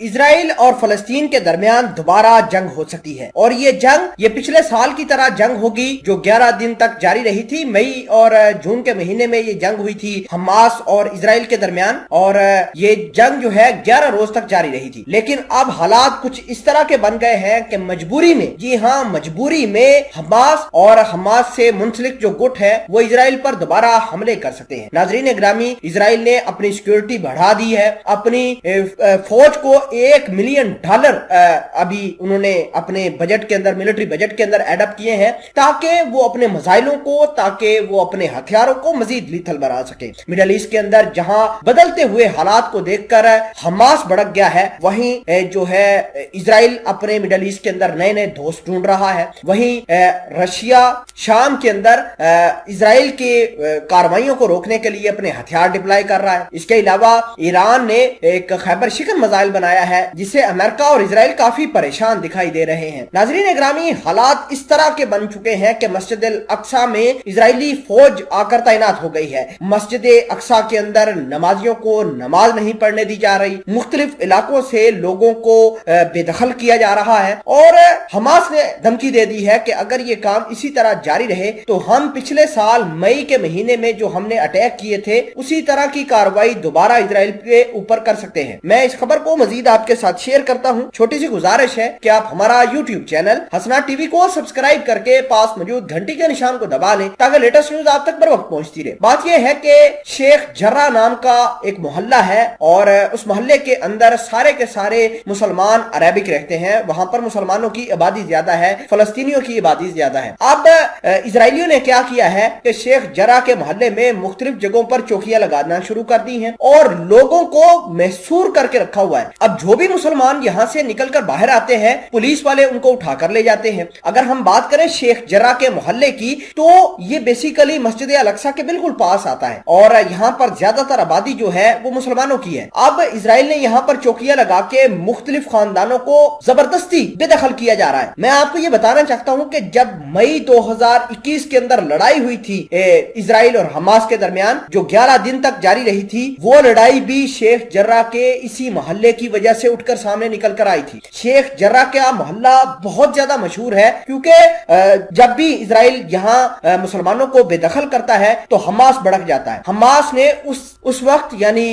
اسرائیل اور فلسطین کے درمیان دوبارہ جنگ ہو سکتی ہے، اور یہ پچھلے سال کی طرح جنگ ہوگی جو 11 دن تک جاری رہی تھی۔ مئی اور جون کے مہینے میں یہ جنگ ہوئی تھی حماس اور اسرائیل کے درمیان، اور یہ جنگ جو ہے 11 روز تک جاری رہی تھی۔ لیکن اب حالات کچھ اس طرح کے بن گئے ہیں کہ مجبوری میں، جی ہاں مجبوری میں، حماس اور حماس سے منسلک جو گٹ ہے وہ اسرائیل پر دوبارہ حملے کر سکتے ہیں۔ ناظرین گرامی، اسرائیل نے اپنی سیکیورٹی بڑھا دی ہے، اپنی فوج کو $1 ملین ابھی انہوں نے اپنے بجٹ کے اندر، ملٹری بجٹ کے اندر ایڈ اپ کیے ہیں تاکہ وہ اپنے میزائلوں کو، تاکہ وہ اپنے ہتھیاروں کو مزید لیتھل بنا سکے۔ مڈل ایسٹ کے اندر جہاں بدلتے ہوئے حالات کو دیکھ کر حماس بھڑک گیا ہے، وہیں جو ہے اسرائیل اپنے مڈل ایسٹ کے اندر نئے نئے دوست ڈھونڈ رہا ہے۔ وہیں رشیا شام کے اندر اسرائیل کی کارروائیوں کو روکنے کے لیے اپنے ہتھیار ڈپلائی کر رہا ہے۔ اس کے علاوہ ایران نے ایک خیبر شکن میزائل بنایا ہے جس سے امریکہ اور اسرائیل کافی پریشان دکھائی دے رہے ہیں۔ ناظرین گرامی، حالات اس طرح کے بن چکے ہیں کہ مسجد الاقصی میں اسرائیلی فوج آ کر تعینات ہو گئی ہے۔ مسجد اقصی کے اندر نمازیوں کو نماز نہیں پڑھنے دی جا رہی، مختلف علاقوں سے لوگوں کو بے دخل کیا جا رہا ہے، اور حماس نے دھمکی دے دی ہے کہ اگر یہ کام اسی طرح جاری رہے تو ہم پچھلے سال مئی کے مہینے میں جو ہم نے اٹیک کیے تھے اسی طرح کی کارروائی دوبارہ اسرائیل کے اوپر کر سکتے ہیں۔ میں اس خبر کو مزید آپ کے ساتھ شیئر کرتا ہوں۔ چھوٹی سی گزارش ہے کہ آپ ہمارا یوٹیوب چینل حسنات ٹی وی کو سبسکرائب کر کے پاس موجود گھنٹی کے نشان کو دبا لیں تاکہ لیٹسٹ نیوز آپ تک بر وقت پہنچتی رہے۔ بات یہ ہے کہ شیخ جرہ نام کا ایک محلہ ہے، اور اس محلے کے اندر سارے کے سارے مسلمان عربک رہتے ہیں۔ وہاں پر مسلمانوں کی آبادی زیادہ ہے، فلسطینیوں کی آبادی زیادہ ہے۔ اب اسرائیلیوں نے کیا کیا ہے کہ شیخ جرہ کے محلے میں مختلف جگہوں پر چوکیاں لگانا شروع کر دی ہیں اور لوگوں کو محصور کر کے رکھا ہوا ہے۔ اب جو بھی مسلمان یہاں سے نکل کر باہر آتے ہیں پولیس والے ان کو اٹھا کر لے جاتے ہیں۔ اگر ہم بات کریں شیخ جرہ کے محلے کی تو یہ بیسیکلی مسجد الاقصی کے بالکل پاس آتا ہے، اور یہاں پر زیادہ تر آبادی جو ہے وہ مسلمانوں کی ہے۔ اب اسرائیل نے یہاں پر چوکیاں لگا کے مختلف خاندانوں کو زبردستی بے دخل کیا جا رہا ہے۔ میں آپ کو یہ بتانا چاہتا ہوں کہ جب مئی 2021 کے اندر لڑائی ہوئی تھی اسرائیل اور حماس کے درمیان جو 11 دن تک جاری رہی تھی، وہ لڑائی بھی شیخ جرہ کے اسی محلے کی وجہ سے اٹھ کر سامنے نکل کر آئی تھی۔ شیخ جرہ کا محلہ بہت زیادہ مشہور ہے کیونکہ جب بھی اسرائیل یہاں مسلمانوں کو بے دخل کرتا ہے تو حماس بھڑک جاتا ہے۔ حماس نے اس وقت یعنی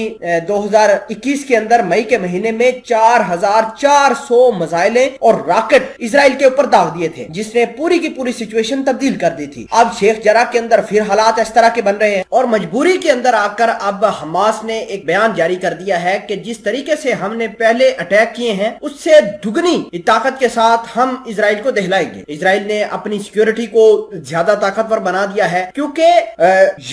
2021 کے اندر مئی کے مہینے میں 4400 میزائلیں اور راکٹ اسرائیل کے اوپر داغ دیے تھے، جس نے پوری کی پوری سچویشن تبدیل کر دی تھی۔ اب شیخ جرہ کے اندر پھر حالات اس طرح کے بن رہے ہیں، اور مجبوری کے اندر آ کر اب حماس نے ایک بیان جاری کر دیا ہے کہ جس طریقے سے ہم نے پہلے اٹیک کیے ہیں اس سے دگنی طاقت کے ساتھ ہم اسرائیل کو دہلائیں گے۔ اسرائیل نے اپنی سیکیورٹی کو زیادہ طاقتور بنا دیا ہے کیونکہ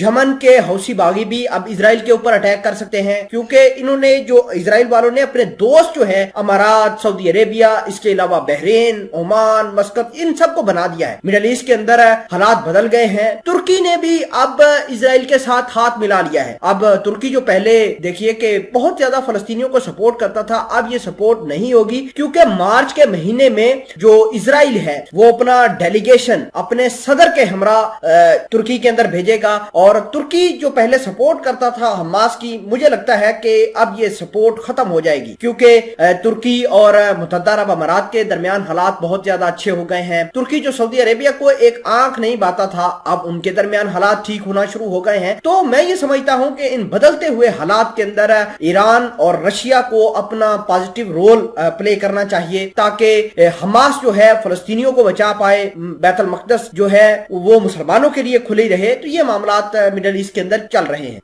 یمن کے حوثی باغی بھی اب اسرائیل کے اوپر اٹیک کر سکتے ہیں، کیونکہ انہوں نے جو اسرائیل والوں نے اپنے دوست جو ہے امارات، سعودی عربیہ، اس کے علاوہ بحرین، عمان، مسقط، ان سب کو بنا دیا ہے۔ مڈل ایسٹ کے اندر حالات بدل گئے ہیں۔ ترکی نے بھی اب اسرائیل کے ساتھ ہاتھ ملا لیا ہے۔ اب ترکی جو پہلے دیکھیے کہ بہت زیادہ فلسطینیوں کو سپورٹ کرتا تھا، اب یہ سپورٹ نہیں ہوگی، کیونکہ مارچ کے مہینے میں جو اسرائیل ہے وہ اپنا ڈیلیگیشن اپنے صدر کے ہمراہ ترکی کے اندر بھیجے گا، اور ترکی جو پہلے سپورٹ کرتا تھا حماس کی، مجھے لگتا ہے کہ اب یہ سپورٹ ختم ہو جائے گی، کیونکہ ترکی اور متحدہ عرب امارات کے درمیان حالات بہت زیادہ اچھے ہو گئے ہیں۔ ترکی جو سعودی عربیہ کو ایک آنکھ نہیں باتا تھا، اب ان کے درمیان حالات ٹھیک ہونا شروع ہو گئے ہیں۔ تو میں یہ سمجھتا ہوں کہ ان بدلتے ہوئے حالات کے اندر ایران اور رشیا کو اپنا پازیٹیو رول پلے کرنا چاہیے تاکہ حماس جو ہے فلسطینیوں کو بچا پائے، بیت المقدس جو ہے وہ مسلمانوں کے لیے کھلی رہے۔ تو یہ معاملات مڈل ایسٹ کے اندر چل رہے ہیں۔